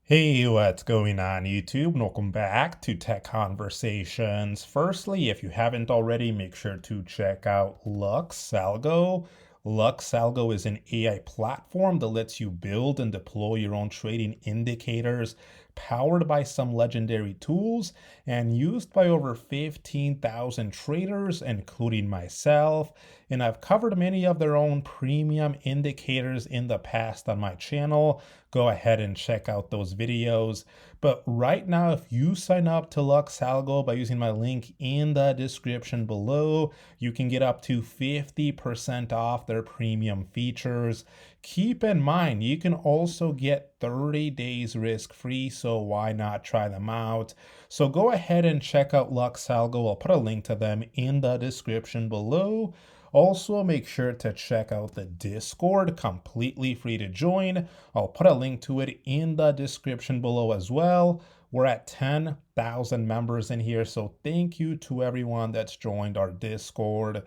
Hey, what's going on YouTube? And welcome back to Tech Conversations. Firstly, if you haven't already, make sure to check out LuxAlgo. LuxAlgo is an AI platform that lets you build and deploy your own trading indicators powered by some legendary tools and used by over 15,000 traders, including myself. And I've covered many of their own premium indicators in the past on my channel. Go ahead and check out those videos. But right now, if you sign up to LuxAlgo by using my link in the description below, you can get up to 50% off their premium features. Keep in mind, you can also get 30 days risk-free, so why not try them out? So go ahead and check out LuxAlgo. I'll put a link to them in the description below. Also, make sure to check out the Discord, completely free to join. I'll put a link to it in the description below as well. We're at 10,000 members in here, so thank you to everyone that's joined our Discord.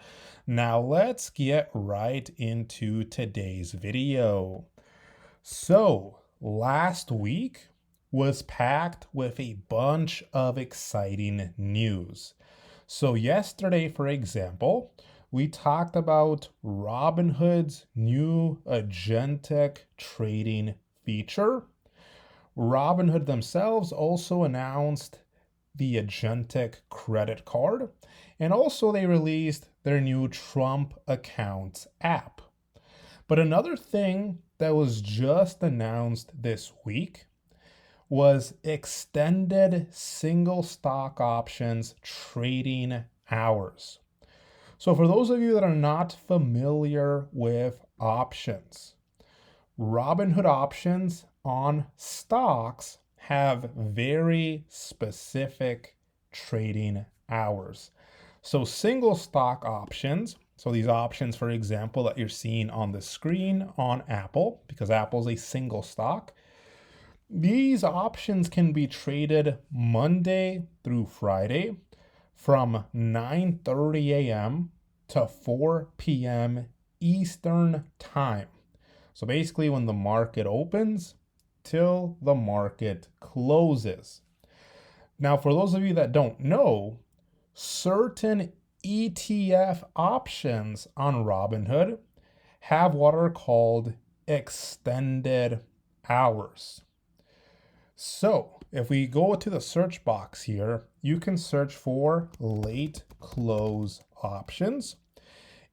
Now let's get right into today's video. So, last week was packed with a bunch of exciting news. So yesterday, for example, we talked about Robinhood's new agentic trading feature. Robinhood themselves also announced the agentic credit card, and also they released their new Trump accounts app. But another thing that was just announced this week was extended single stock options trading hours. So for those of you that are not familiar with options, Robinhood options on stocks have very specific trading hours. So single stock options, so these options, for example, that you're seeing on the screen on Apple, because Apple's a single stock, these options can be traded Monday through Friday from 9:30 a.m. to 4 p.m. Eastern Time. So basically when the market opens till the market closes. Now, for those of you that don't know, certain ETF options on Robinhood have what are called extended hours. So if we go to the search box here, you can search for late close options.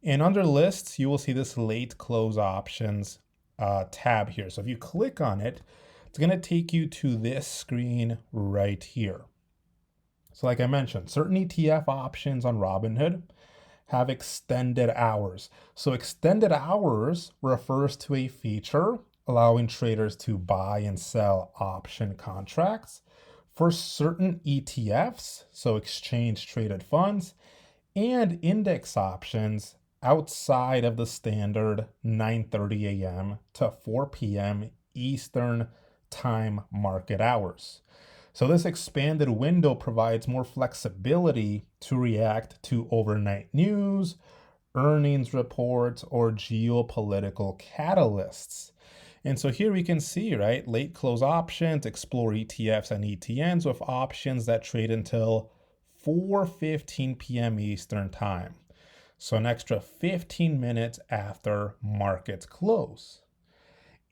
And under lists, you will see this late close options tab here. So if you click on it, it's going to take you to this screen right here. So like I mentioned, certain ETF options on Robinhood have extended hours. So extended hours refers to a feature allowing traders to buy and sell option contracts for certain ETFs, so exchange traded funds, and index options outside of the standard 9:30 a.m. to 4 p.m. Eastern Time market hours. So this expanded window provides more flexibility to react to overnight news, earnings reports, or geopolitical catalysts. And so here we can see, right, late close options, explore ETFs and ETNs with options that trade until 4:15 p.m. Eastern Time. So an extra 15 minutes after markets close.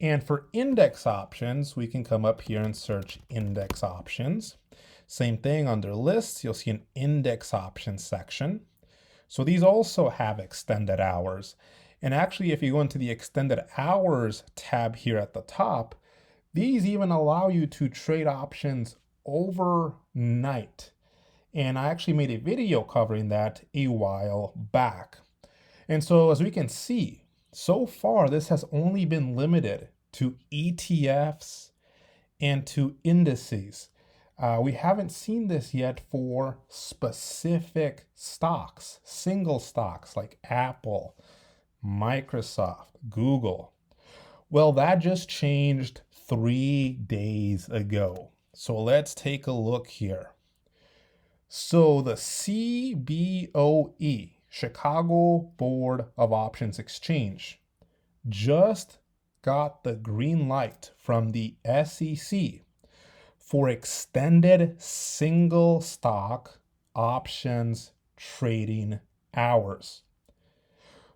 And for index options, we can come up here and search index options. Same thing under lists, you'll see an index options section. So these also have extended hours. And actually, if you go into the extended hours tab here at the top, these even allow you to trade options overnight. And I actually made a video covering that a while back. And so as we can see, so far this has only been limited to ETFs and to indices. We haven't seen this yet for specific stocks, single stocks like Apple, Microsoft, Google. Well, that just changed 3 days ago. So let's take a look here. So the CBOE, Chicago Board of Options Exchange, just got the green light from the SEC for extended single stock options trading hours.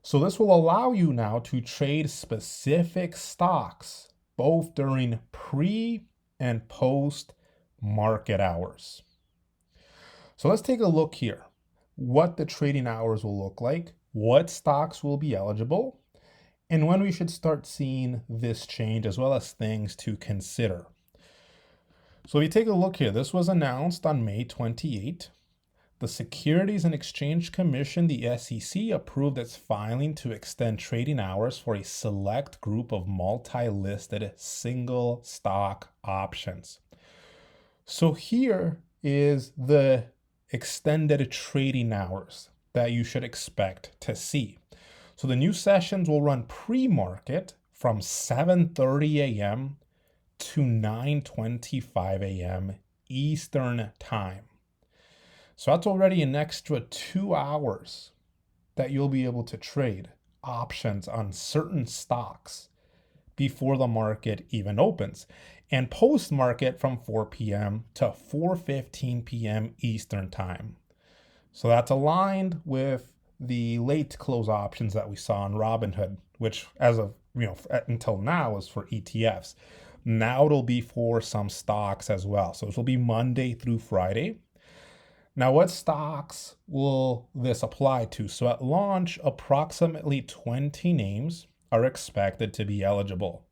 So this will allow you now to trade specific stocks both during pre and post market hours. So let's take a look here. What the trading hours will look like, what stocks will be eligible, and when we should start seeing this change, as well as things to consider. So if you take a look here, this was announced on May 28. The Securities and Exchange Commission, the SEC, approved its filing to extend trading hours for a select group of multi-listed single stock options. So here is the extended trading hours that you should expect to see. So the new sessions will run pre-market from 7:30 a.m. to 9:25 a.m. Eastern Time. So that's already an extra 2 hours that you'll be able to trade options on certain stocks before the market even opens, and post market from 4 p.m. to 4:15 p.m. Eastern Time. So that's aligned with the late close options that we saw on Robinhood, which as of until now is for ETFs. Now it'll be for some stocks as well. So this will be Monday through Friday. Now, what stocks will this apply to? So at launch, approximately 20 names are expected to be eligible.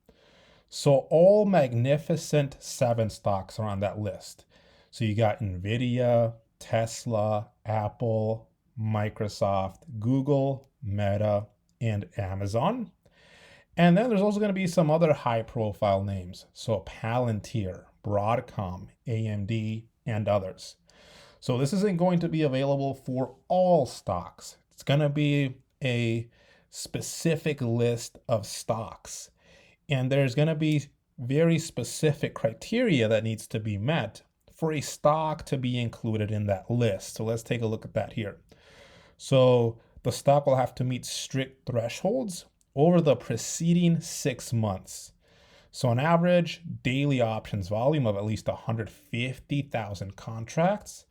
So all Magnificent 7 stocks are on that list. So you got Nvidia, Tesla, Apple, Microsoft, Google, Meta, and Amazon. And then there's also going to be some other high profile names. So Palantir, Broadcom, AMD, and others. So this isn't going to be available for all stocks. It's going to be a specific list of stocks. And there's going to be very specific criteria that needs to be met for a stock to be included in that list. So let's take a look at that here. So the stock will have to meet strict thresholds over the preceding 6 months. So on average, daily options volume of at least 150,000 contracts,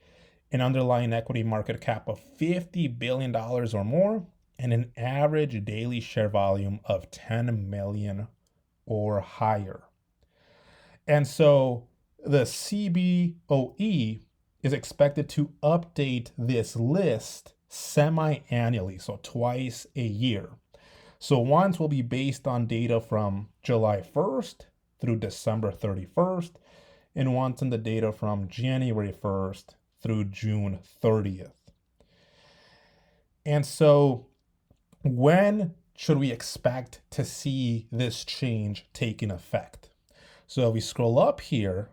an underlying equity market cap of $50 billion or more, and an average daily share volume of 10 million or higher. And so the CBOE is expected to update this list semi-annually, so twice a year. So once will be based on data from July 1st through December 31st, and once in the data from January 1st through June 30th. And so when should we expect to see this change taking effect? So if we scroll up here,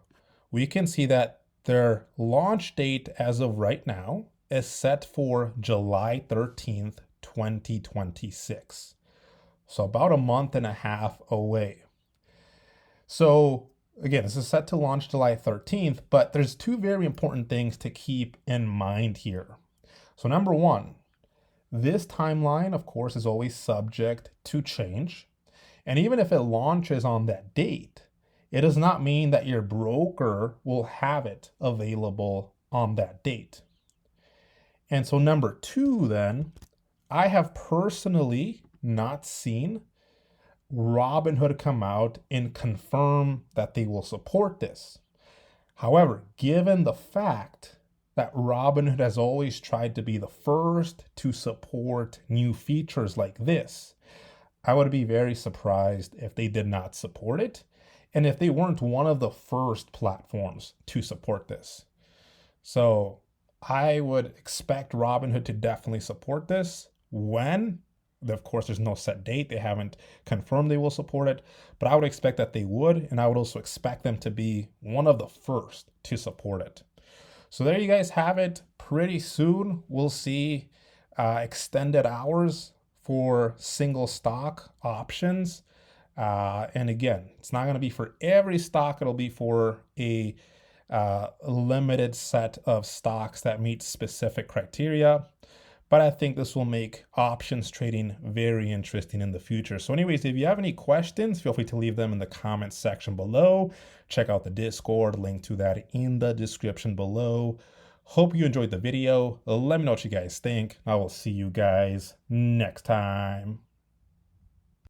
we can see that their launch date as of right now is set for July 13th, 2026. So about a month and a half away. So again, this is set to launch July 13th, but there's 2 very important things to keep in mind here. So number 1, this timeline, of course, is always subject to change. And even if it launches on that date, it does not mean that your broker will have it available on that date. And so number 2, then, I have personally not seen Robinhood come out and confirm that they will support this. However, given the fact that Robinhood has always tried to be the first to support new features like this, I would be very surprised if they did not support it, and if they weren't one of the first platforms to support this. So I would expect Robinhood to definitely support this. When? Of course, there's no set date. They haven't confirmed they will support it, but I would expect that they would, and I would also expect them to be one of the first to support it. So there you guys have it. Pretty soon, we'll see extended hours for single stock options. And again, it's not going to be for every stock. It'll be for a limited set of stocks that meet specific criteria. but I think this will make options trading very interesting in the future. So anyways, if you have any questions, feel free to leave them in the comments section below. Check out the Discord, link to that in the description below. Hope you enjoyed the video. Let me know what you guys think. I will see you guys next time.